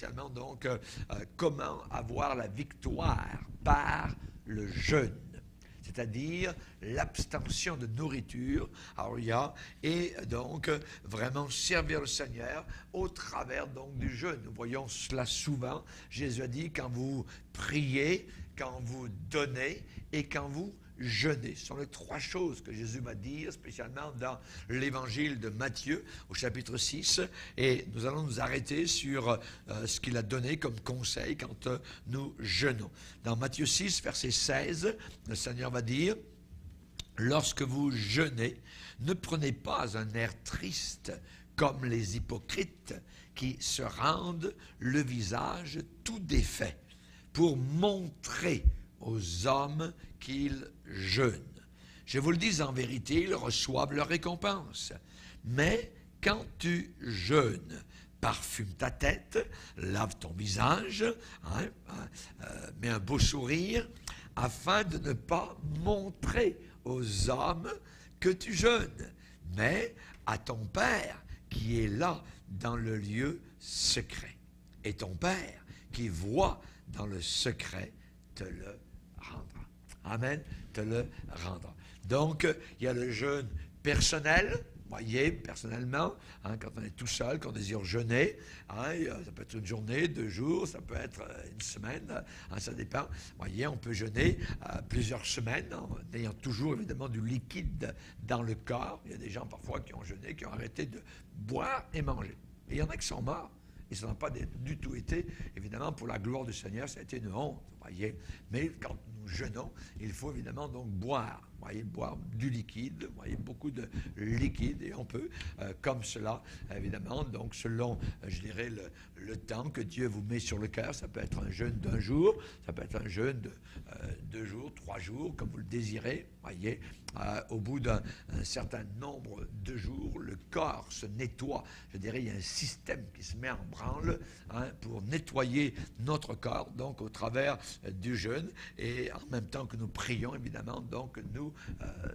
spécialement donc comment avoir la victoire par le jeûne, c'est-à-dire l'abstention de nourriture, aria, et donc vraiment servir le Seigneur au travers donc du jeûne. Nous voyons cela souvent. Jésus a dit quand vous priez, quand vous donnez et quand vous jeûner. Ce sont les trois choses que Jésus va dire, spécialement dans l'évangile de Matthieu, au chapitre 6. Et nous allons nous arrêter sur ce qu'il a donné comme conseil quand nous jeûnons. Dans Matthieu 6, verset 16, le Seigneur va dire « Lorsque vous jeûnez, ne prenez pas un air triste comme les hypocrites qui se rendent le visage tout défait pour montrer aux hommes qu'ils jeûnent. Je vous le dis en vérité, ils reçoivent leur récompense. Mais quand tu jeûnes, parfume ta tête, lave ton visage, mets un beau sourire, afin de ne pas montrer aux hommes que tu jeûnes, mais à ton Père qui est là dans le lieu secret. Et ton Père qui voit dans le secret te le rendra. Amen, te le rendra. Donc, il y a le jeûne personnel, voyez, personnellement, quand on est tout seul, qu'on désire jeûner, ça peut être une journée, 2 jours, ça peut être une semaine, ça dépend. Voyez, on peut jeûner plusieurs semaines en ayant toujours évidemment du liquide dans le corps. Il y a des gens parfois qui ont jeûné, qui ont arrêté de boire et manger. Et il y en a qui sont morts. Et ça n'a pas du tout été, évidemment, pour la gloire du Seigneur, ça a été une honte, voyez. Mais quand nous jeûnons, il faut évidemment donc boire, voyez, boire du liquide, voyez, beaucoup de liquide, et on peut, comme cela, évidemment, donc selon, je dirais, le temps que Dieu vous met sur le cœur, ça peut être un jeûne d'1 jour, ça peut être un jeûne de 2 jours, 3 jours, comme vous le désirez, voyez. Au bout d'un certain nombre de jours, le corps se nettoie. Je dirais, il y a un système qui se met en branle pour nettoyer notre corps, donc au travers du jeûne, et en même temps que nous prions, évidemment, donc nous,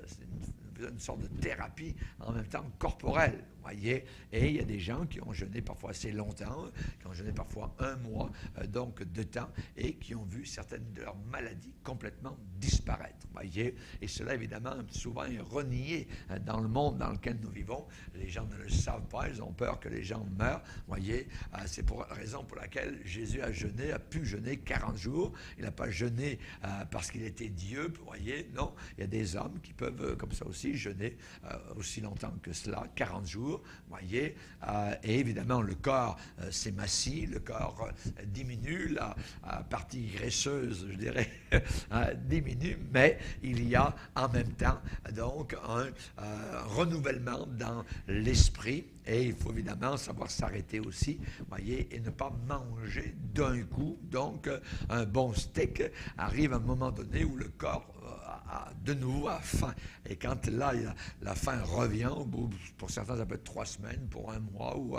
c'est une sorte de thérapie en même temps corporelle, voyez. Et il y a des gens qui ont jeûné parfois assez longtemps, qui ont jeûné parfois 1 mois, donc de temps, et qui ont vu certaines de leurs maladies complètement disparaître, voyez. Et cela, évidemment, souvent est renié dans le monde dans lequel nous vivons. Les gens ne le savent pas, ils ont peur que les gens meurent, voyez. C'est pour la raison pour laquelle Jésus a pu jeûner 40 jours. Il n'a pas jeûné parce qu'il était Dieu, voyez, non. Il y a des hommes qui peuvent, comme ça aussi, jeûner aussi longtemps que cela, 40 jours, voyez. Et évidemment, le corps s'émassit, le corps diminue, la partie graisseuse, je dirais, diminue, mais il y a en même temps donc un renouvellement dans l'esprit, et il faut évidemment savoir s'arrêter aussi, voyez, et ne pas manger d'un coup. Donc un bon steak arrive à un moment donné où le corps de nouveau à faim. Et quand là, la faim revient, au bout, pour certains, ça peut être 3 semaines, pour 1 mois, ou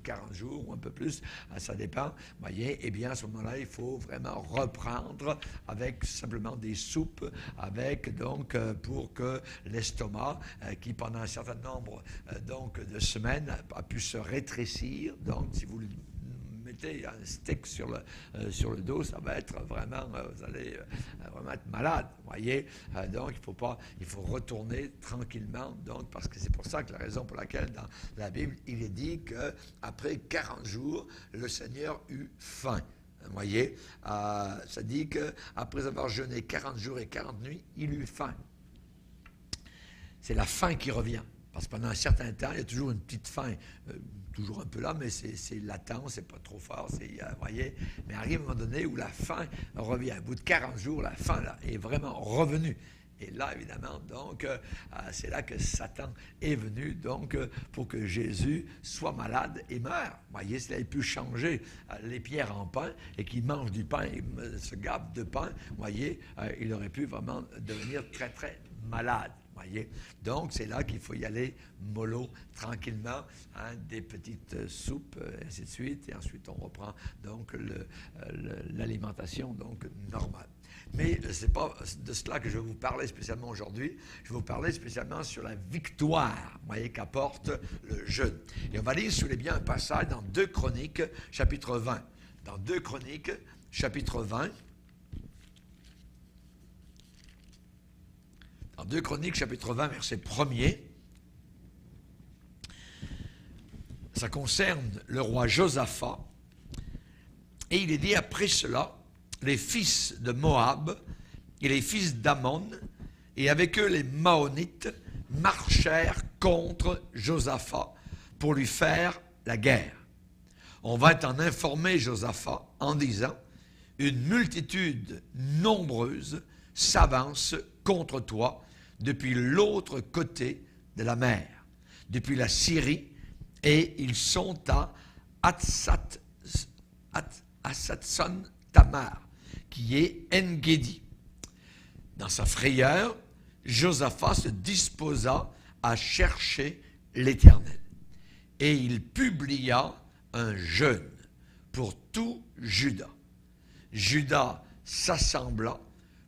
40 jours, ou un peu plus, ça dépend, voyez, et bien à ce moment-là, il faut vraiment reprendre avec simplement des soupes, avec donc, pour que l'estomac, qui pendant un certain nombre donc, de semaines a pu se rétrécir, donc si vous mettez un steak sur le dos, ça va être vraiment, vous allez vraiment être malade, voyez. Donc, il faut retourner tranquillement, donc, parce que c'est pour ça que la raison pour laquelle dans la Bible, il est dit qu'après 40 jours, le Seigneur eut faim. Vous voyez, ça dit qu'après avoir jeûné 40 jours et 40 nuits, il eut faim. C'est la faim qui revient. Parce que pendant un certain temps, il y a toujours une petite faim, toujours un peu là, mais c'est latent, c'est pas trop fort, vous voyez. Mais arrive un moment donné où la faim revient. Au bout de 40 jours, la faim là, est vraiment revenue. Et là, évidemment, donc, c'est là que Satan est venu, donc, pour que Jésus soit malade et meure. Vous voyez, s'il avait pu changer les pierres en pain et qu'il mange du pain et se gave de pain, vous voyez, il aurait pu vraiment devenir très, très malade. Voyez? Donc, c'est là qu'il faut y aller mollo, tranquillement, des petites soupes, ainsi de suite, et ensuite on reprend donc l'alimentation donc normale. Mais ce n'est pas de cela que je vais vous parler spécialement aujourd'hui. Je vais vous parler spécialement sur la victoire, voyez, qu'apporte le jeûne. Et on va lire, si vous voulez bien, un passage dans 2 Chroniques, chapitre 20. Dans 2 Chroniques, chapitre 20. Dans 2 Chroniques, chapitre 20, verset 1er. Ça concerne le roi Josaphat. Et il est dit, après cela, les fils de Moab et les fils d'Ammon, et avec eux les Maonites, marchèrent contre Josaphat pour lui faire la guerre. On va en informer Josaphat en disant, une multitude nombreuse s'avance contre toi depuis l'autre côté de la mer, depuis la Syrie, et ils sont à Hatsatson Tamar, qui est En-Gedi. Dans sa frayeur, Josaphat se disposa à chercher l'Éternel. Et il publia un jeûne pour tout Juda. Juda s'assembla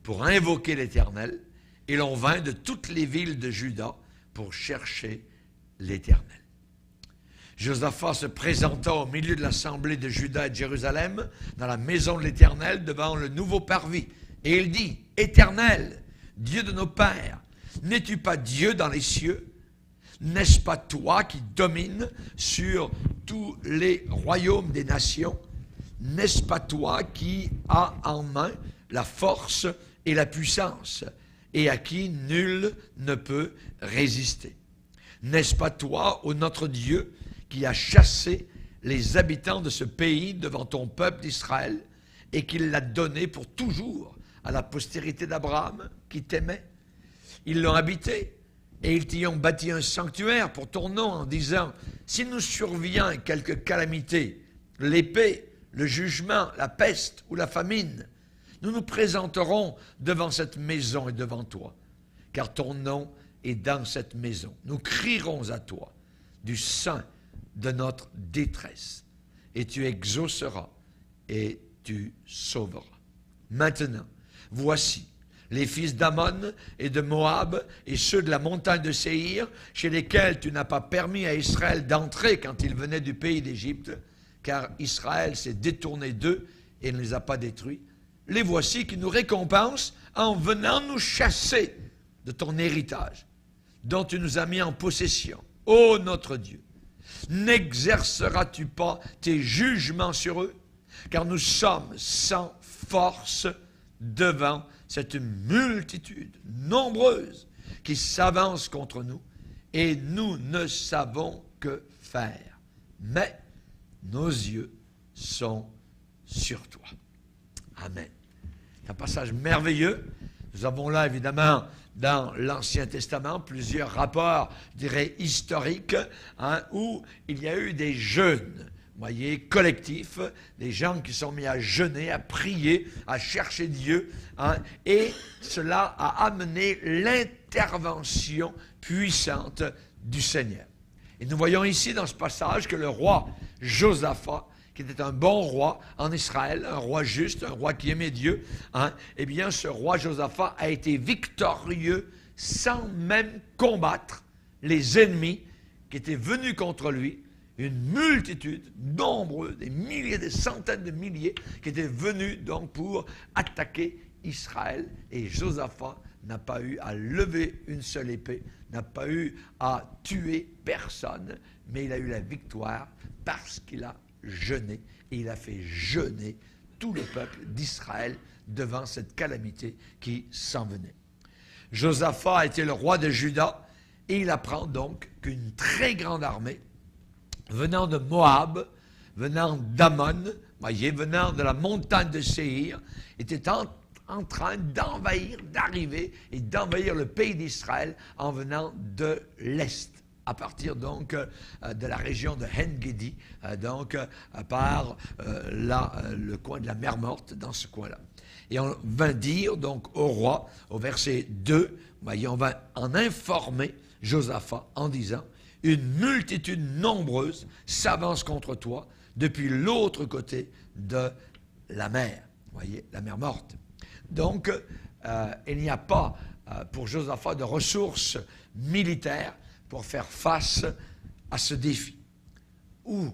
pour invoquer l'Éternel, et l'on vint de toutes les villes de Juda pour chercher l'Éternel. Josaphat se présenta au milieu de l'assemblée de Juda et de Jérusalem, dans la maison de l'Éternel, devant le nouveau parvis. Et il dit, « Éternel, Dieu de nos pères, n'es-tu pas Dieu dans les cieux? N'est-ce pas toi qui domines sur tous les royaumes des nations? N'est-ce pas toi qui as en main la force et la puissance, et à qui nul ne peut résister? N'est-ce pas toi, ô notre Dieu, qui a chassé les habitants de ce pays devant ton peuple d'Israël et qui l'a donné pour toujours à la postérité d'Abraham qui t'aimait? Ils l'ont habité et ils t'y ont bâti un sanctuaire pour ton nom en disant, s'il nous survient quelque calamité, l'épée, le jugement, la peste ou la famine, nous nous présenterons devant cette maison et devant toi, car ton nom est dans cette maison. Nous crierons à toi du sein de notre détresse, et tu exauceras et tu sauveras. Maintenant, voici les fils d'Ammon et de Moab et ceux de la montagne de Séhir, chez lesquels tu n'as pas permis à Israël d'entrer quand il venait du pays d'Égypte, car Israël s'est détourné d'eux et ne les a pas détruits. Les voici qui nous récompensent en venant nous chasser de ton héritage, dont tu nous as mis en possession. Ô notre Dieu, n'exerceras-tu pas tes jugements sur eux? Car nous sommes sans force devant cette multitude nombreuse qui s'avance contre nous, et nous ne savons que faire. Mais nos yeux sont sur toi. Amen. C'est un passage merveilleux. Nous avons là, évidemment, dans l'Ancien Testament, plusieurs rapports, je dirais, historiques, où il y a eu des jeûnes, voyez, collectifs, des gens qui sont mis à jeûner, à prier, à chercher Dieu, et cela a amené l'intervention puissante du Seigneur. Et nous voyons ici dans ce passage que le roi Josaphat, qui était un bon roi en Israël, un roi juste, un roi qui aimait Dieu, eh bien ce roi Josaphat a été victorieux sans même combattre les ennemis qui étaient venus contre lui, une multitude nombreuse, des milliers, des centaines de milliers qui étaient venus donc pour attaquer Israël, et Josaphat n'a pas eu à lever une seule épée, n'a pas eu à tuer personne, mais il a eu la victoire parce qu'il a jeûné, et il a fait jeûner tout le peuple d'Israël devant cette calamité qui s'en venait. Josaphat était le roi de Juda, et il apprend donc qu'une très grande armée venant de Moab, venant d'Ammon, voyez, venant de la montagne de Séhir, était en train d'envahir, d'arriver et d'envahir le pays d'Israël en venant de l'Est, à partir donc de la région de En-Gedi, donc par le coin de la mer Morte, dans ce coin-là. Et on vint dire donc au roi, au verset 2, voyez, on va en informer Josaphat en disant, une multitude nombreuse s'avance contre toi depuis l'autre côté de la mer, voyez, la mer Morte. Donc, il n'y a pas pour Josaphat de ressources militaires pour faire face à ce défi. Où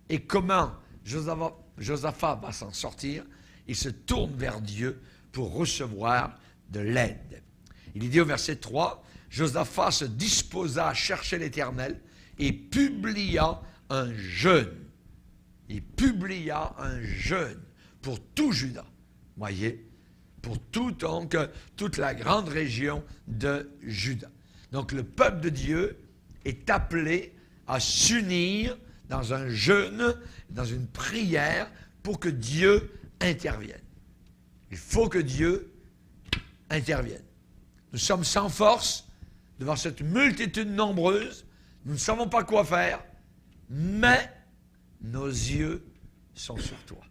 et comment Josaphat va s'en sortir? Il se tourne vers Dieu pour recevoir de l'aide. Il est dit au verset 3, Josaphat se disposa à chercher l'Éternel et publia un jeûne. Il publia un jeûne pour tout Juda. Voyez, pour toute la grande région de Juda. Donc le peuple de Dieu est appelé à s'unir dans un jeûne, dans une prière pour que Dieu intervienne. Il faut que Dieu intervienne. Nous sommes sans force devant cette multitude nombreuse. Nous ne savons pas quoi faire, mais nos yeux sont sur toi.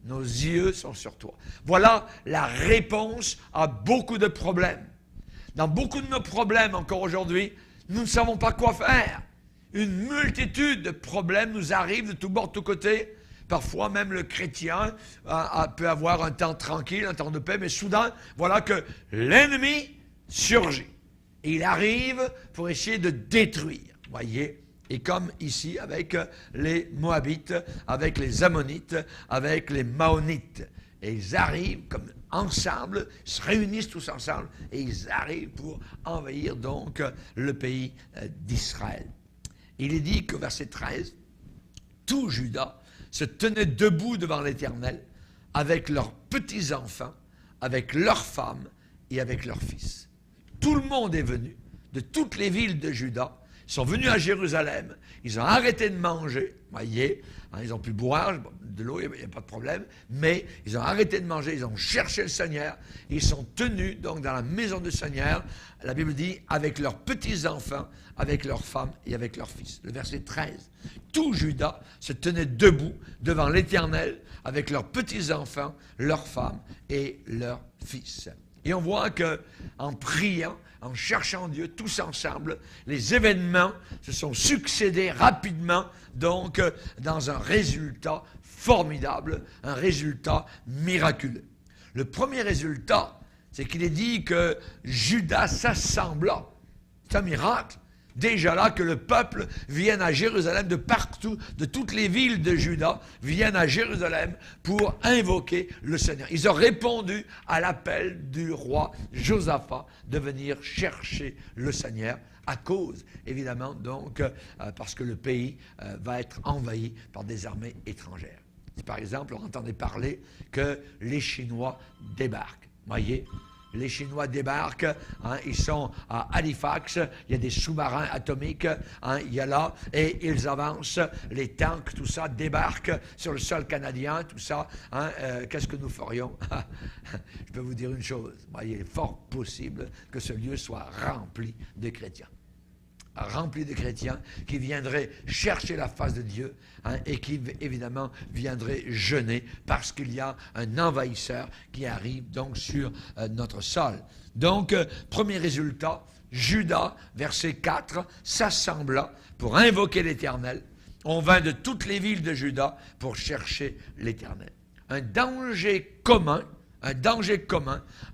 Nos yeux sont sur toi. Voilà la réponse à beaucoup de problèmes. Dans beaucoup de nos problèmes encore aujourd'hui, nous ne savons pas quoi faire. Une multitude de problèmes nous arrivent de tous bords, de tous côtés. Parfois même le chrétien peut avoir un temps tranquille, un temps de paix, mais soudain, voilà que l'ennemi surgit. Et il arrive pour essayer de détruire. Voyez? Et comme ici avec les Moabites, avec les Ammonites, avec les Maonites. Et ils arrivent comme ensemble, ils se réunissent tous ensemble, et ils arrivent pour envahir donc le pays d'Israël. Il est dit qu'au verset 13, tout Juda se tenait debout devant l'Éternel avec leurs petits-enfants, avec leurs femmes et avec leurs fils. Tout le monde est venu, de toutes les villes de Juda. Ils sont venus à Jérusalem, ils ont arrêté de manger, voyez, ils ont pu boire de l'eau, il n'y a pas de problème, mais ils ont arrêté de manger, ils ont cherché le Seigneur, ils sont tenus donc dans la maison du Seigneur, la Bible dit, avec leurs petits-enfants, avec leurs femmes et avec leurs fils. Le verset 13, tout Juda se tenait debout devant l'Éternel, avec leurs petits-enfants, leurs femmes et leurs fils. Et on voit qu'en priant, en cherchant Dieu, tous ensemble, les événements se sont succédés rapidement, donc dans un résultat formidable, un résultat miraculeux. Le premier résultat, c'est qu'il est dit que Juda s'assembla. C'est un miracle. Déjà là, que le peuple vienne à Jérusalem de partout, de toutes les villes de Juda, viennent à Jérusalem pour invoquer le Seigneur. Ils ont répondu à l'appel du roi Josaphat de venir chercher le Seigneur à cause, évidemment, donc, parce que le pays va être envahi par des armées étrangères. Si, par exemple, on entendait parler que les Chinois débarquent, voyez. Les Chinois débarquent, ils sont à Halifax, il y a des sous-marins atomiques, il y a là, et ils avancent, les tanks, tout ça, débarquent sur le sol canadien, tout ça. Qu'est-ce que nous ferions? Je peux vous dire une chose, il est fort possible que ce lieu soit rempli de chrétiens. Rempli de chrétiens qui viendraient chercher la face de Dieu et qui, évidemment, viendraient jeûner parce qu'il y a un envahisseur qui arrive donc sur notre sol. Donc, premier résultat, Juda, verset 4, s'assembla pour invoquer l'Éternel. On vint de toutes les villes de Juda pour chercher l'Éternel. Un danger commun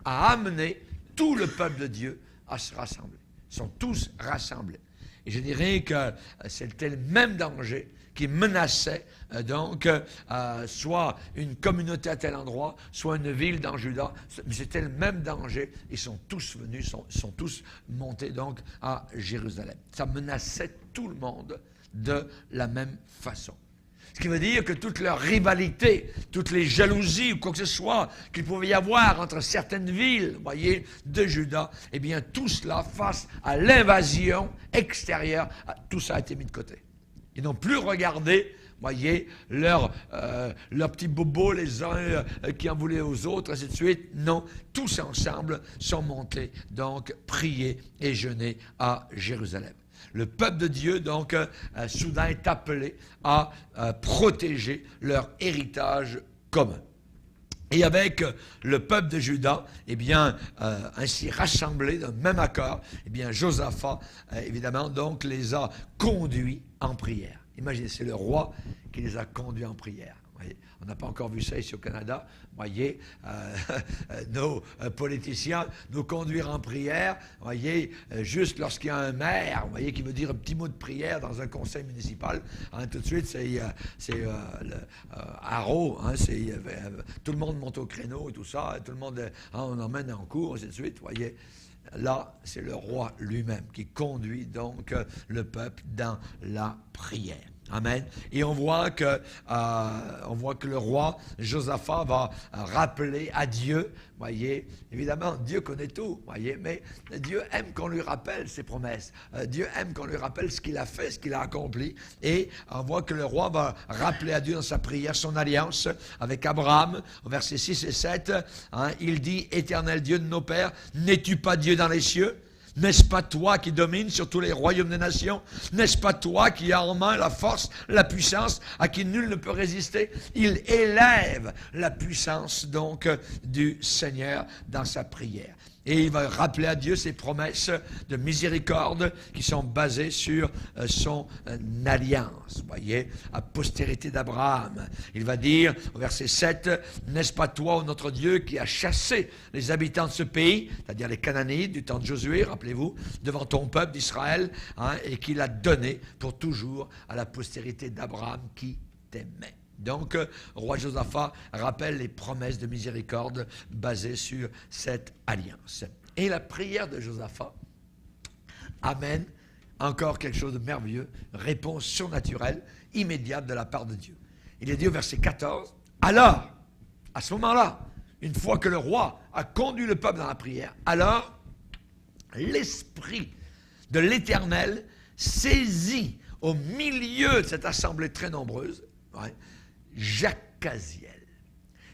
a amené tout le peuple de Dieu à se rassembler. Ils sont tous rassemblés. Et je dirais que c'était le même danger qui menaçait soit une communauté à tel endroit, soit une ville dans Juda. Mais c'était le même danger. Ils sont tous venus, sont tous montés donc à Jérusalem. Ça menaçait tout le monde de la même façon. Ce qui veut dire que toute leur rivalité, toutes les jalousies ou quoi que ce soit qu'il pouvait y avoir entre certaines villes, voyez, de Juda, eh bien tout cela face à l'invasion extérieure, tout ça a été mis de côté. Ils n'ont plus regardé, voyez, leurs petits bobos, les uns qui en voulaient aux autres, ainsi de suite. Non, tous ensemble sont montés, donc, prier et jeûner à Jérusalem. Le peuple de Dieu, donc, soudain est appelé à protéger leur héritage commun. Et avec le peuple de Juda, eh bien, ainsi rassemblés d'un même accord, eh bien, Josaphat, évidemment, donc, les a conduits en prière. Imaginez, c'est le roi qui les a conduits en prière. Voyez, on n'a pas encore vu ça ici au Canada. Voyez, nos politiciens nous conduire en prière. Voyez, juste lorsqu'il y a un maire, voyez, qui veut dire un petit mot de prière dans un conseil municipal, hein, tout de suite, c'est haro, hein, tout le monde monte au créneau et tout ça, tout le monde, on emmène en cours, ainsi de suite. Voyez. Là, c'est le roi lui-même qui conduit donc le peuple dans la prière. Amen. Et on voit que le roi Josaphat va rappeler à Dieu. Voyez, évidemment, Dieu connaît tout. Voyez, mais Dieu aime qu'on lui rappelle ses promesses. Dieu aime qu'on lui rappelle ce qu'il a fait, ce qu'il a accompli. Et on voit que le roi va rappeler à Dieu dans sa prière son alliance avec Abraham. Au verset 6 et 7, hein, il dit, « Éternel Dieu de nos pères, n'es-tu pas Dieu dans les cieux ? N'est-ce pas toi qui domines sur tous les royaumes des nations? N'est-ce pas toi qui as en main la force, la puissance, à qui nul ne peut résister? » Il élève la puissance donc du Seigneur dans sa prière. Et il va rappeler à Dieu ses promesses de miséricorde qui sont basées sur son alliance. Vous voyez, à postérité d'Abraham. Il va dire au verset 7, « N'est-ce pas toi, ô notre Dieu, qui a chassé les habitants de ce pays, c'est-à-dire les Cananéites du temps de Josué, rappelez-vous, devant ton peuple d'Israël, hein, et qui l'a donné pour toujours à la postérité d'Abraham qui t'aimait. » Donc, roi Josaphat rappelle les promesses de miséricorde basées sur cette alliance. Et la prière de Josaphat amène encore quelque chose de merveilleux, réponse surnaturelle, immédiate de la part de Dieu. Il est dit au verset 14, « Alors, à ce moment-là, une fois que le roi a conduit le peuple dans la prière, alors l'Esprit de l'Éternel saisit au milieu de cette assemblée très nombreuse, ouais, Jacaziel.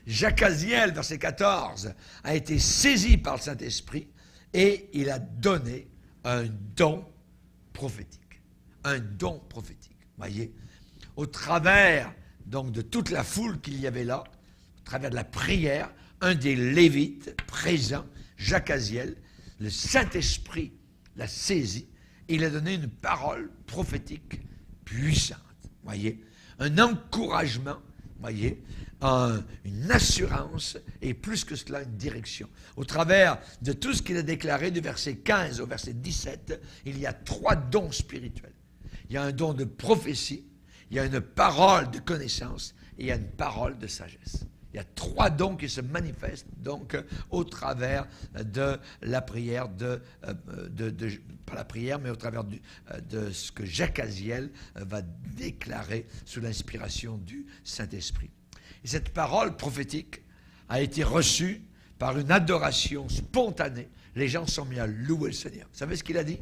Jacaziel, verset 14, a été saisi par le Saint-Esprit et il a donné un don prophétique. Un don prophétique. Voyez, au travers donc de toute la foule qu'il y avait là, au travers de la prière, un des Lévites présents, Jacaziel, le Saint-Esprit l'a saisi et il a donné une parole prophétique puissante. Voyez, un encouragement, voyez, une assurance et plus que cela, une direction. Au travers de tout ce qu'il a déclaré du verset 15 au verset 17, il y a 3 dons spirituels. Il y a un don de prophétie, il y a une parole de connaissance et il y a une parole de sagesse. Il y a 3 dons qui se manifestent donc au travers de la prière, pas la prière, mais au travers de ce que Jacaziel va déclarer sous l'inspiration du Saint-Esprit. Et cette parole prophétique a été reçue par une adoration spontanée. Les gens sont mis à louer le Seigneur. Vous savez ce qu'il a dit?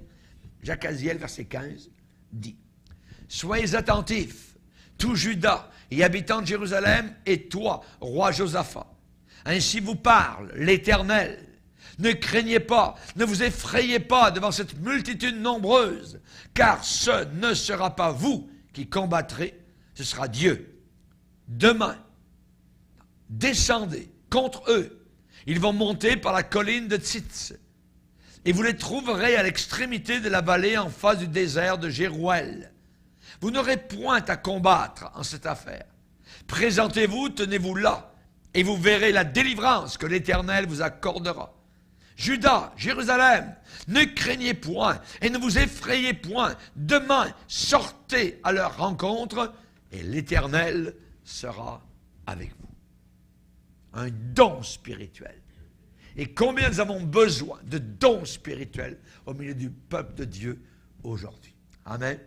Jacaziel, verset 15, dit « Soyez attentifs, tout Juda et habitants de Jérusalem, et toi, roi Josaphat. Ainsi vous parle l'Éternel. Ne craignez pas, ne vous effrayez pas devant cette multitude nombreuse, car ce ne sera pas vous qui combattrez, ce sera Dieu. Demain, descendez contre eux. Ils vont monter par la colline de Tzitz, et vous les trouverez à l'extrémité de la vallée en face du désert de Jérouel. Vous n'aurez point à combattre en cette affaire. Présentez-vous, tenez-vous là, et vous verrez la délivrance que l'Éternel vous accordera. Juda, Jérusalem, ne craignez point et ne vous effrayez point. Demain, sortez à leur rencontre et l'Éternel sera avec vous. Un don spirituel. Et combien nous avons besoin de dons spirituels au milieu du peuple de Dieu aujourd'hui. Amen.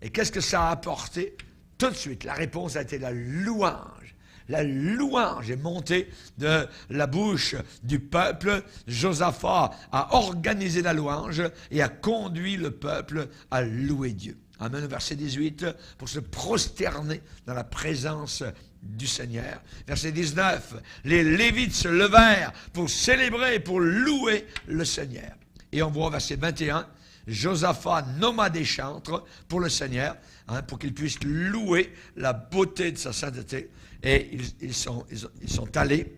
Et qu'est-ce que ça a apporté? Tout de suite, la réponse a été la louange. La louange est montée de la bouche du peuple. Josaphat a organisé la louange et a conduit le peuple à louer Dieu. Amen. Verset 18, pour se prosterner dans la présence du Seigneur. Verset 19, les Lévites se levèrent pour célébrer, pour louer le Seigneur. Et on voit au verset 21, Josaphat nomma des chantres pour le Seigneur, hein, pour qu'ils puissent louer la beauté de sa sainteté. Et ils sont allés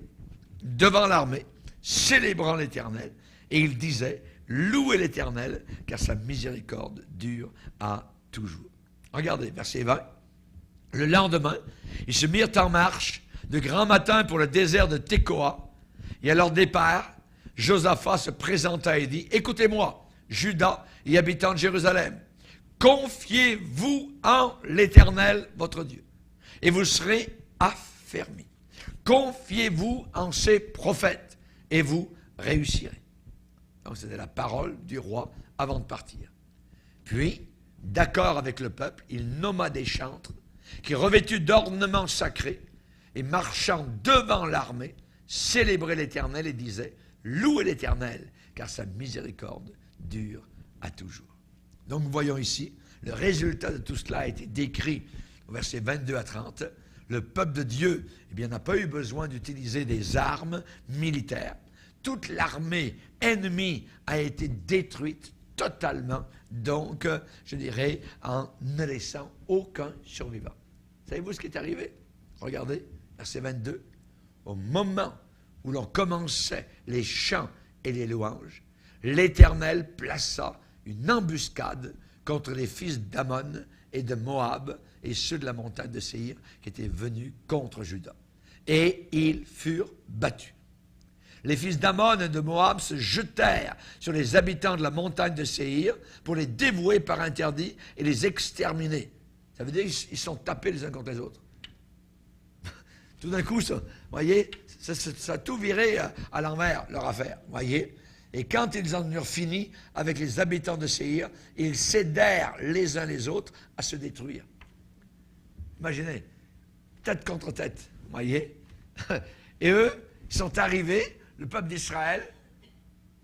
devant l'armée, célébrant l'Éternel. Et ils disaient, louez l'Éternel, car sa miséricorde dure à toujours. Regardez, verset 20. Le lendemain, ils se mirent en marche de grand matin pour le désert de Tekoa. Et à leur départ, Josaphat se présenta et dit, « Écoutez-moi, Juda et habitants de Jérusalem, confiez-vous en l'Éternel, votre Dieu, et vous serez affermis. Confiez-vous en ses prophètes, et vous réussirez. » Donc c'était la parole du roi avant de partir. Puis, d'accord avec le peuple, il nomma des chantres qui, revêtus d'ornements sacrés et marchant devant l'armée, célébraient l'Éternel et disaient, « Louez l'Éternel, car sa miséricorde dure à toujours. » Donc nous voyons ici, le résultat de tout cela a été décrit au verset 22 à 30. Le peuple de Dieu, eh bien, n'a pas eu besoin d'utiliser des armes militaires. Toute l'armée ennemie a été détruite totalement, donc, je dirais, en ne laissant aucun survivant. Savez-vous ce qui est arrivé? Regardez, verset 22. Au moment où l'on commençait les chants et les louanges, l'Éternel plaça une embuscade contre les fils d'Ammon et de Moab et ceux de la montagne de Séhir qui étaient venus contre Juda. Et ils furent battus. Les fils d'Ammon et de Moab se jetèrent sur les habitants de la montagne de Séhir pour les dévouer par interdit et les exterminer. Ça veut dire qu'ils sont tapés les uns contre les autres. Tout d'un coup, ça, voyez, ça a tout viré à l'envers, leur affaire, voyez. Et quand ils en eurent fini avec les habitants de Séhir, ils s'aidèrent les uns les autres à se détruire. Imaginez, tête contre tête, voyez. Et eux, ils sont arrivés, le peuple d'Israël,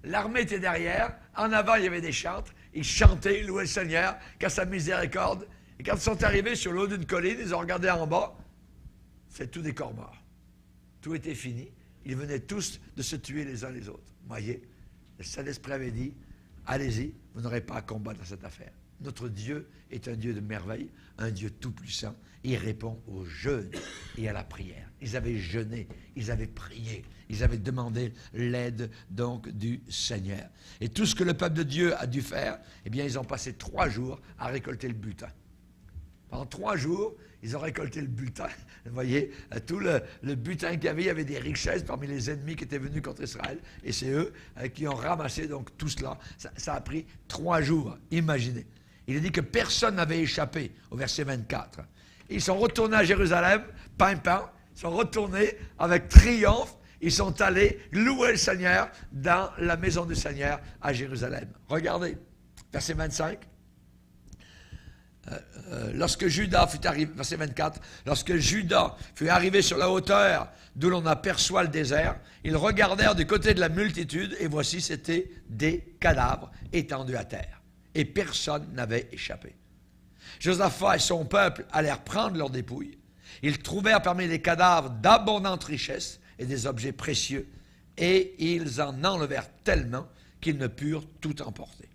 l'armée était derrière, en avant il y avait des chantres, ils chantaient, ils louaient le Seigneur, car sa miséricorde. Et quand ils sont arrivés sur le haut d'une colline, ils ont regardé en bas, c'est tout des corps morts. Tout était fini. Ils venaient tous de se tuer les uns les autres. Voyez, le Saint-Esprit avait dit, allez-y, vous n'aurez pas à combattre cette affaire. Notre Dieu est un Dieu de merveille, un Dieu tout-puissant. Il répond au jeûne et à la prière. Ils avaient jeûné, ils avaient prié, ils avaient demandé l'aide donc du Seigneur. Et tout ce que le peuple de Dieu a dû faire, eh bien, ils ont passé 3 jours à récolter le butin. Pendant 3 jours, ils ont récolté le butin. Vous voyez, tout le butin qu'il y avait, il y avait des richesses parmi les ennemis qui étaient venus contre Israël. Et c'est eux qui ont ramassé donc tout cela. Ça a pris 3 jours, imaginez. Il est dit que personne n'avait échappé, au verset 24. Ils sont retournés à Jérusalem, pimpant, ils sont retournés avec triomphe. Ils sont allés louer le Seigneur dans la maison du Seigneur à Jérusalem. Regardez, verset 25. Lorsque Juda fut arrivé, verset 24, lorsque Juda fut arrivé sur la hauteur d'où l'on aperçoit le désert, ils regardèrent du côté de la multitude et voici c'était des cadavres étendus à terre. Et personne n'avait échappé. Josaphat et son peuple allèrent prendre leurs dépouilles. Ils trouvèrent parmi les cadavres d'abondantes richesses et des objets précieux et ils en enlevèrent tellement qu'ils ne purent tout emporter.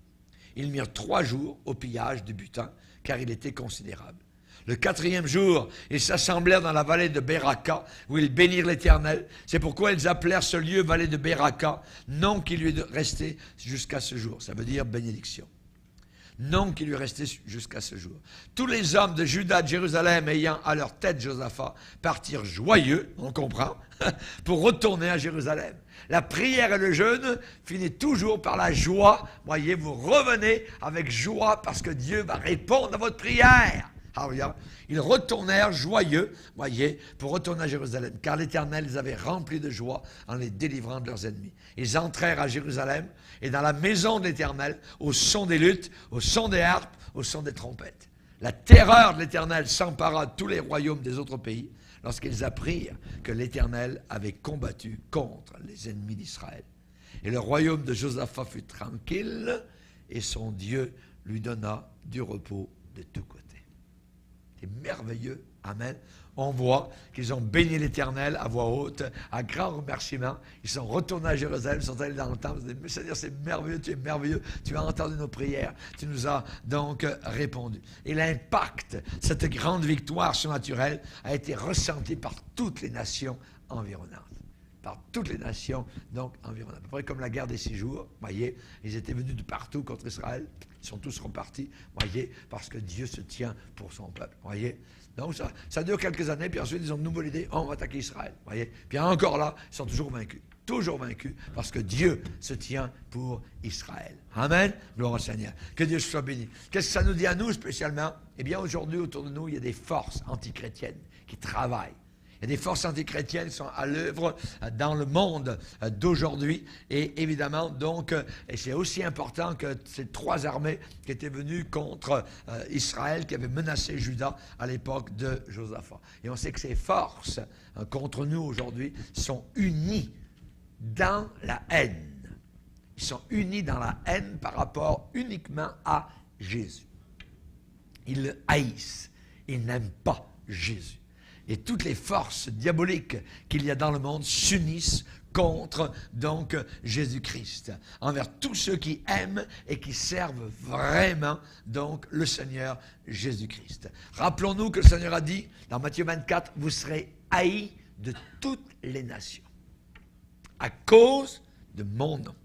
Ils mirent 3 jours au pillage du butin, car il était considérable. Le 4e jour, ils s'assemblèrent dans la vallée de Beraka, où ils bénirent l'Éternel. C'est pourquoi ils appelèrent ce lieu vallée de Beraka, nom qui lui est resté jusqu'à ce jour. Ça veut dire bénédiction. Nom qui lui est resté jusqu'à ce jour. Tous les hommes de Juda, de Jérusalem, ayant à leur tête Josaphat, partirent joyeux, on comprend, pour retourner à Jérusalem. La prière et le jeûne finissent toujours par la joie. Voyez, vous revenez avec joie parce que Dieu va répondre à votre prière. Alléluia. Ils retournèrent joyeux, voyez, pour retourner à Jérusalem, car l'Éternel les avait remplis de joie en les délivrant de leurs ennemis. Ils entrèrent à Jérusalem et dans la maison de l'Éternel, au son des luttes, au son des harpes, au son des trompettes. La terreur de l'Éternel s'empara de tous les royaumes des autres pays, lorsqu'ils apprirent que l'Éternel avait combattu contre les ennemis d'Israël. Et le royaume de Josaphat fut tranquille, et son Dieu lui donna du repos de tous côtés. C'est merveilleux, amen. On voit qu'ils ont béni l'Éternel à voix haute, à grand remerciement. Ils sont retournés à Jérusalem, ils sont allés dans le temple. Ils disaient, Seigneur, c'est merveilleux, tu es merveilleux. Tu as entendu nos prières, tu nous as donc répondu. Et l'impact, cette grande victoire surnaturelle, a été ressenti par toutes les nations environnantes. par toutes les nations, donc environ, à peu près comme la guerre des 6 jours, voyez, ils étaient venus de partout contre Israël, ils sont tous repartis, voyez, parce que Dieu se tient pour son peuple, voyez. Donc ça dure quelques années, puis ensuite ils ont une nouvelle idée, on va attaquer Israël, voyez. Puis encore là, ils sont toujours vaincus, parce que Dieu se tient pour Israël. Amen, gloire au Seigneur. Que Dieu soit béni. Qu'est-ce que ça nous dit à nous spécialement? Eh bien, aujourd'hui, autour de nous, il y a des forces antichrétiennes qui travaillent. Il y a des forces antichrétiennes qui sont à l'œuvre dans le monde d'aujourd'hui. Et évidemment, donc, et c'est aussi important que ces 3 armées qui étaient venues contre Israël, qui avaient menacé Juda à l'époque de Josaphat. Et on sait que ces forces contre nous aujourd'hui sont unies dans la haine. Ils sont unis dans la haine par rapport uniquement à Jésus. Ils le haïssent. Ils n'aiment pas Jésus. Et toutes les forces diaboliques qu'il y a dans le monde s'unissent contre donc Jésus-Christ, envers tous ceux qui aiment et qui servent vraiment donc le Seigneur Jésus-Christ. Rappelons-nous que le Seigneur a dit dans Matthieu 24, vous serez haïs de toutes les nations à cause de mon nom,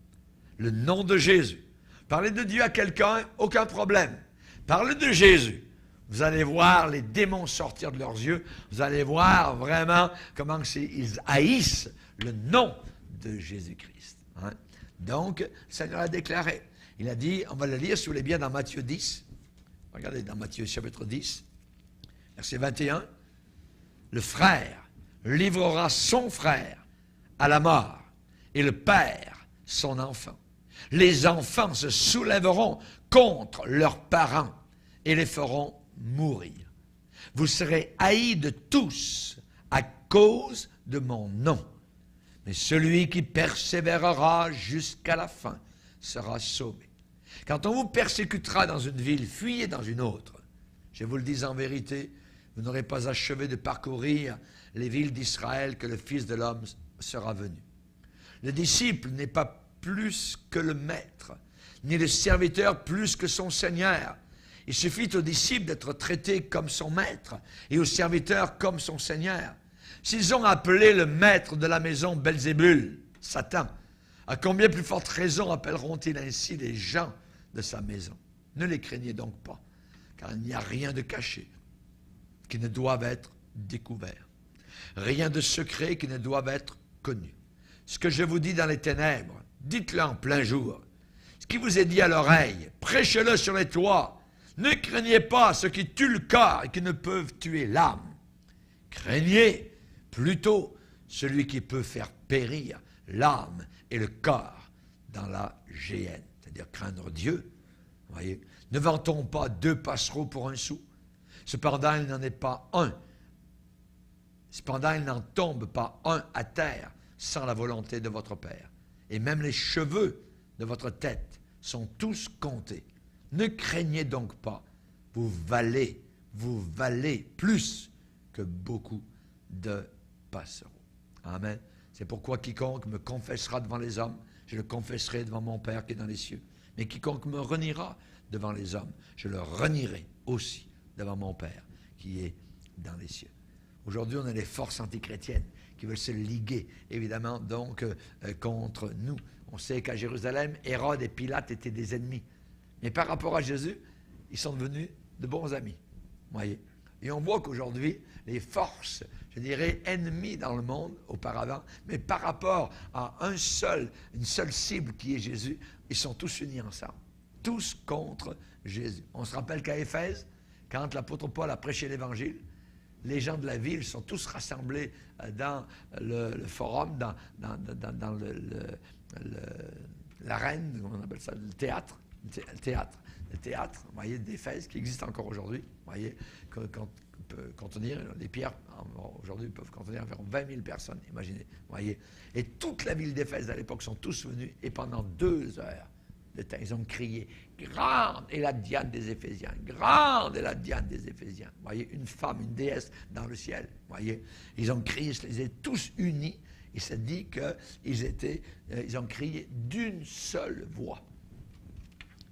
le nom de Jésus. Parlez de Dieu à quelqu'un, aucun problème. Parlez de Jésus. Vous allez voir les démons sortir de leurs yeux. Vous allez voir vraiment comment ils haïssent le nom de Jésus-Christ. Hein? Donc, le Seigneur a déclaré. Il a dit, on va le lire si vous voulez bien dans Matthieu 10. Regardez dans Matthieu chapitre 10, verset 21. Le frère livrera son frère à la mort et le père son enfant. Les enfants se soulèveront contre leurs parents et les feront mourir. Vous serez haïs de tous à cause de mon nom. Mais celui qui persévérera jusqu'à la fin sera sauvé. Quand on vous persécutera dans une ville, fuyez dans une autre. Je vous le dis en vérité, vous n'aurez pas achevé de parcourir les villes d'Israël que le Fils de l'homme sera venu. Le disciple n'est pas plus que le maître, ni le serviteur plus que son Seigneur. Il suffit au disciple d'être traité comme son maître et au serviteur comme son Seigneur. S'ils ont appelé le maître de la maison Belzébul, Satan, à combien plus forte raison appelleront-ils ainsi les gens de sa maison? Ne les craignez donc pas, car il n'y a rien de caché qui ne doive être découvert. Rien de secret qui ne doive être connu. Ce que je vous dis dans les ténèbres, dites-le en plein jour. Ce qui vous est dit à l'oreille, prêchez-le sur les toits. Ne craignez pas ceux qui tuent le corps et qui ne peuvent tuer l'âme. Craignez plutôt celui qui peut faire périr l'âme et le corps dans la géhenne. C'est-à-dire craindre Dieu. Voyez. Ne vend-on pas 2 passereaux pour un sou? Cependant, il n'en est pas un. Cependant, il n'en tombe pas un à terre sans la volonté de votre Père. Et même les cheveux de votre tête sont tous comptés. Ne craignez donc pas, vous valez plus que beaucoup de passereaux. Amen. C'est pourquoi quiconque me confessera devant les hommes, je le confesserai devant mon Père qui est dans les cieux. Mais quiconque me reniera devant les hommes, je le renierai aussi devant mon Père qui est dans les cieux. Aujourd'hui, on a les forces antichrétiennes qui veulent se liguer, évidemment, donc, contre nous. On sait qu'à Jérusalem, Hérode et Pilate étaient des ennemis. Mais par rapport à Jésus, ils sont devenus de bons amis. Voyez. Et on voit qu'aujourd'hui, les forces, je dirais, ennemies dans le monde auparavant, mais par rapport à une seule cible qui est Jésus, ils sont tous unis ensemble. Tous contre Jésus. On se rappelle qu'à Éphèse, quand l'apôtre Paul a prêché l'Évangile, les gens de la ville sont tous rassemblés dans le forum, dans l'arène, on appelle ça, le théâtre. Le théâtre, vous voyez, d'Éphèse, qui existe encore aujourd'hui, vous voyez, peut contenir, les pierres, aujourd'hui, peuvent contenir environ 20 000 personnes, imaginez, vous voyez. Et toute la ville d'Éphèse, à l'époque, sont tous venus, et pendant 2 heures de temps, ils ont crié, « Grande est la Diane des Éphésiens, grande est la Diane des Éphésiens », vous voyez, une femme, une déesse dans le ciel, vous voyez. Ils ont crié, ils étaient tous unis, et ça dit qu'ils ont crié d'une seule voix.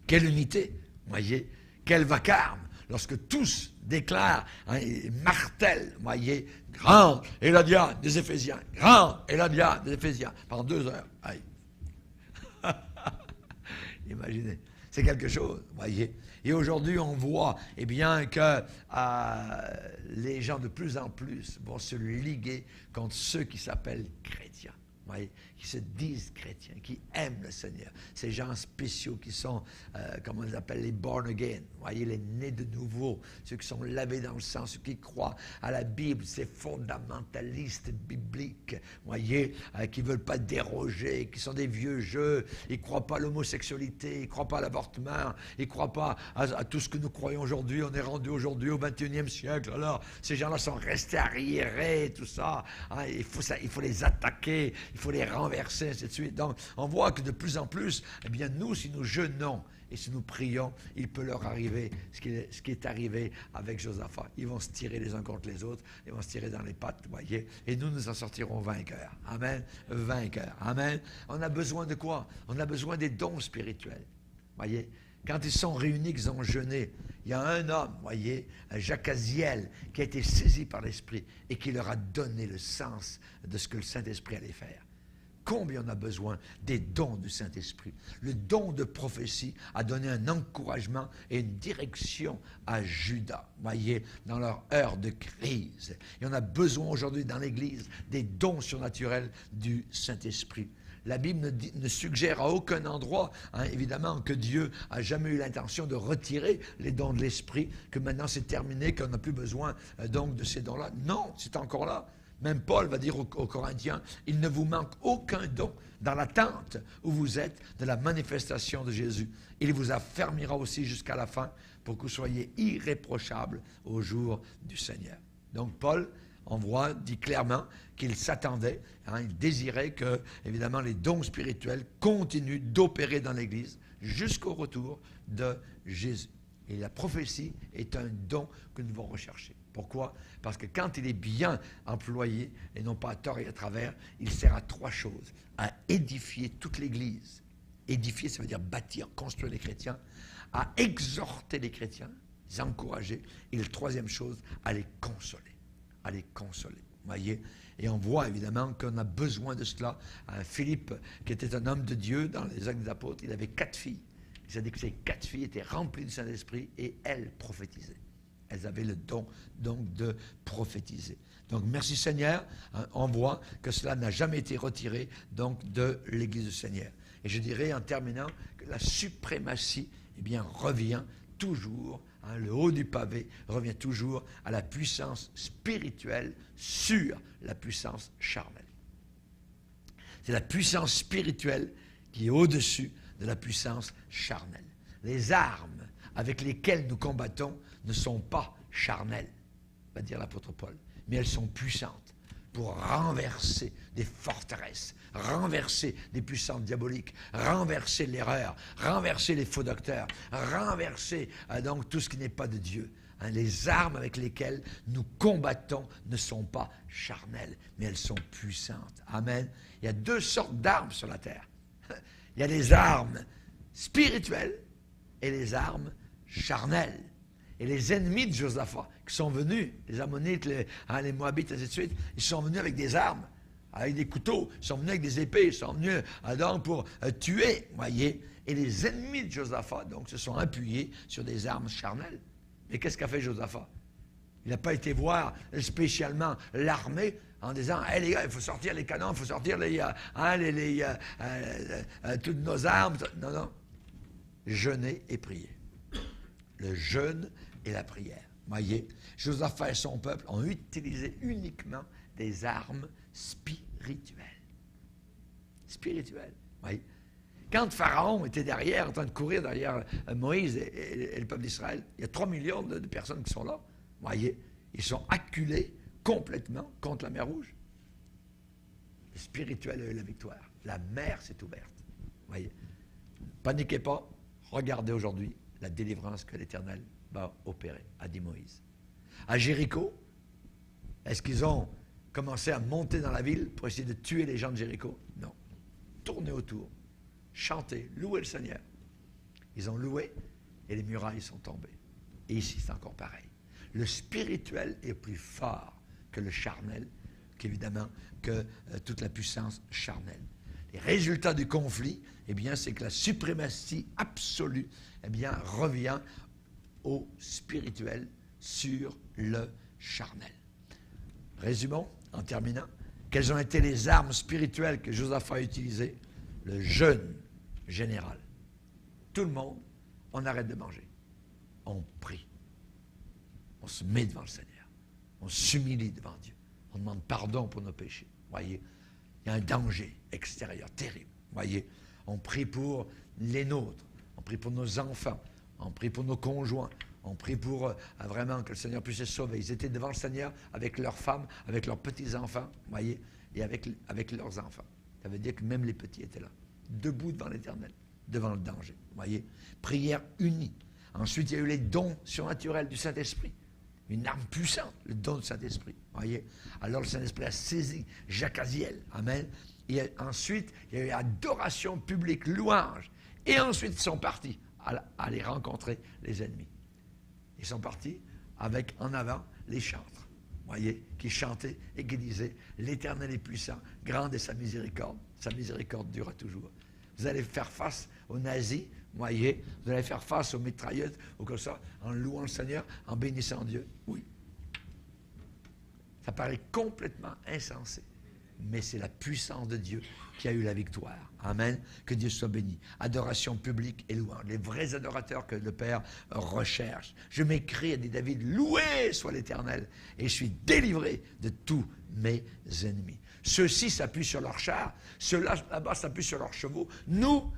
Quelle unité, voyez, quel vacarme. lorsque tous déclarent et martèlent, voyez, grand est la diane des Éphésiens, grand est la diane des Éphésiens, pendant 2 heures. Aïe. Imaginez, c'est quelque chose, voyez. Et aujourd'hui, on voit eh bien, que les gens de plus en plus vont se liguer contre ceux qui s'appellent chrétiens. Voyez, qui se disent chrétiens, qui aiment le Seigneur. Ces gens spéciaux qui sont, comment on les appelle, les born again. Voyez, les nés de nouveau, ceux qui sont lavés dans le sang, ceux qui croient à la Bible, ces fondamentalistes bibliques, voyez, qui ne veulent pas déroger, qui sont des vieux jeux, ils ne croient pas à l'homosexualité, ils ne croient pas à l'avortement, ils ne croient pas à tout ce que nous croyons aujourd'hui. On est rendu aujourd'hui au 21e siècle. Alors, ces gens-là sont restés arriérés, tout ça. Hein, il faut les attaquer. Il faut les renverser, ainsi de suite. Donc, on voit que de plus en plus, eh bien, nous, si nous jeûnons et si nous prions, il peut leur arriver ce qui est arrivé avec Josaphat. Ils vont se tirer les uns contre les autres, ils vont se tirer dans les pattes, vous voyez, et nous en sortirons vainqueurs. Amen. Vainqueurs. Amen. On a besoin de quoi? On a besoin des dons spirituels. Voyez, quand ils sont réunis, qu'ils ont jeûné, il y a un homme, voyez, Jacques Aziel, qui a été saisi par l'Esprit et qui leur a donné le sens de ce que le Saint-Esprit allait faire. Combien on a besoin des dons du Saint-Esprit. Le don de prophétie a donné un encouragement et une direction à Judas, voyez, dans leur heure de crise. Et on a besoin aujourd'hui dans l'Église des dons surnaturels du Saint-Esprit. La Bible ne suggère à aucun endroit, évidemment, que Dieu a jamais eu l'intention de retirer les dons de l'Esprit, que maintenant c'est terminé, qu'on n'a plus besoin donc de ces dons-là. Non, c'est encore là. Même Paul va dire aux Corinthiens, il ne vous manque aucun don dans l'attente où vous êtes de la manifestation de Jésus. Il vous affermira aussi jusqu'à la fin pour que vous soyez irréprochables au jour du Seigneur. Donc Paul, on voit, dit clairement qu'il s'attendait, il désirait que, évidemment, les dons spirituels continuent d'opérer dans l'Église jusqu'au retour de Jésus. Et la prophétie est un don que nous devons rechercher. Pourquoi? Parce que quand il est bien employé, et non pas à tort et à travers, il sert à 3 choses. À édifier toute l'Église. Édifier, ça veut dire bâtir, construire les chrétiens. À exhorter les chrétiens, les encourager. Et la 3e chose, à les consoler. À les consoler. Voyez? Et on voit évidemment qu'on a besoin de cela. Philippe, qui était un homme de Dieu dans les Actes des Apôtres, il avait 4 filles. Il a dit que ces 4 filles étaient remplies du Saint-Esprit et elles prophétisaient. Elles avaient le don donc de prophétiser. Donc merci Seigneur, on voit que cela n'a jamais été retiré donc de l'Église du Seigneur. Et je dirais en terminant que la suprématie eh bien, revient toujours, le haut du pavé revient toujours à la puissance spirituelle sur la puissance charnelle. C'est la puissance spirituelle qui est au-dessus de la puissance charnelle. Les armes avec lesquelles nous combattons ne sont pas charnelles, va dire l'apôtre Paul, mais elles sont puissantes pour renverser des forteresses, renverser des puissances diaboliques, renverser l'erreur, renverser les faux docteurs, renverser donc tout ce qui n'est pas de Dieu. Les armes avec lesquelles nous combattons ne sont pas charnelles, mais elles sont puissantes. Amen. Il y a 2 sortes d'armes sur la terre. Il y a les armes spirituelles et les armes charnelles. Et les ennemis de Josaphat, qui sont venus, les Ammonites, les Moabites, ainsi de suite, ils sont venus avec des armes, avec des couteaux, ils sont venus avec des épées, ils sont venus donc pour tuer, voyez. Et les ennemis de Josaphat, donc, se sont appuyés sur des armes charnelles. Mais qu'est-ce qu'a fait Josaphat? Il n'a pas été voir spécialement l'armée en disant « Hey les gars, il faut sortir les canons, il faut sortir toutes nos armes. » Non, non. Jeûner et prier. Le jeûne et la prière. Voyez, Josaphat et son peuple ont utilisé uniquement des armes spirituelles. Spirituelles, voyez. Quand Pharaon était derrière, en train de courir derrière Moïse et le peuple d'Israël, il y a 3 millions de personnes qui sont là. Voyez, ils sont acculés complètement contre la mer Rouge. Le spirituel a eu la victoire. La mer s'est ouverte. Voyez, paniquez pas, regardez aujourd'hui la délivrance que l'Éternel va opérer, a dit Moïse. À Jéricho, est-ce qu'ils ont commencé à monter dans la ville pour essayer de tuer les gens de Jéricho? Non. Tourner autour, chanter, louer le Seigneur. Ils ont loué et les murailles sont tombées. Et ici, c'est encore pareil. Le spirituel est plus fort que le charnel, qu'évidemment, que toute la puissance charnelle. Les résultats du conflit, eh bien, c'est que la suprématie absolue, eh bien, revient au spirituel sur le charnel. Résumons, en terminant, quelles ont été les armes spirituelles que Josaphat a utilisées? Le jeûne général. Tout le monde, on arrête de manger. On prie. On se met devant le Seigneur. On s'humilie devant Dieu. On demande pardon pour nos péchés. Voyez, il y a un danger extérieur terrible. Voyez, on prie pour les nôtres. On prie pour nos enfants. On prie pour nos conjoints. On prie pour vraiment que le Seigneur puisse les sauver. Ils étaient devant le Seigneur avec leurs femmes, avec leurs petits-enfants, voyez, et avec leurs enfants. Ça veut dire que même les petits étaient là, debout devant l'Éternel, devant le danger. Voyez, prière unie. Ensuite, il y a eu les dons surnaturels du Saint-Esprit. Une arme puissante, le don du Saint-Esprit. Voyez, alors le Saint-Esprit a saisi Jacques Aziel. Amen. Et ensuite, il y a eu adoration publique, louange. Et ensuite, ils sont partis à aller rencontrer les ennemis. Ils sont partis avec en avant les chantres, voyez, qui chantaient et qui disaient « L'Éternel est puissant, grande est sa miséricorde durera toujours. » Vous allez faire face aux nazis, voyez, vous allez faire face aux mitrailleuses, ou comme ça, en louant le Seigneur, en bénissant Dieu. Oui. Ça paraît complètement insensé, mais c'est la puissance de Dieu qui a eu la victoire. Amen. Que Dieu soit béni. Adoration publique et louange. Les vrais adorateurs que le Père recherche. Je m'écris, a dit David, loué soit l'Éternel, et je suis délivré de tous mes ennemis. Ceux-ci s'appuient sur leurs chars, ceux-là là-bas s'appuient sur leurs chevaux. Nous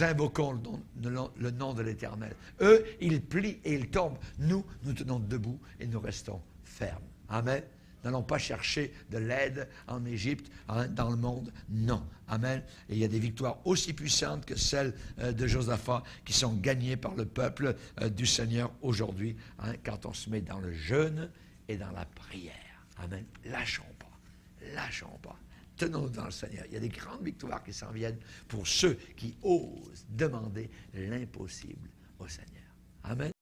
invoquons le nom de l'Éternel. Eux, ils plient et ils tombent. Nous tenons debout et nous restons fermes. Amen. N'allons pas chercher de l'aide en Égypte, dans le monde. Non. Amen. Et il y a des victoires aussi puissantes que celles de Josaphat qui sont gagnées par le peuple du Seigneur aujourd'hui, quand on se met dans le jeûne et dans la prière. Amen. Lâchons pas. Lâchons pas. Tenons-nous dans le Seigneur. Il y a des grandes victoires qui s'en viennent pour ceux qui osent demander l'impossible au Seigneur. Amen.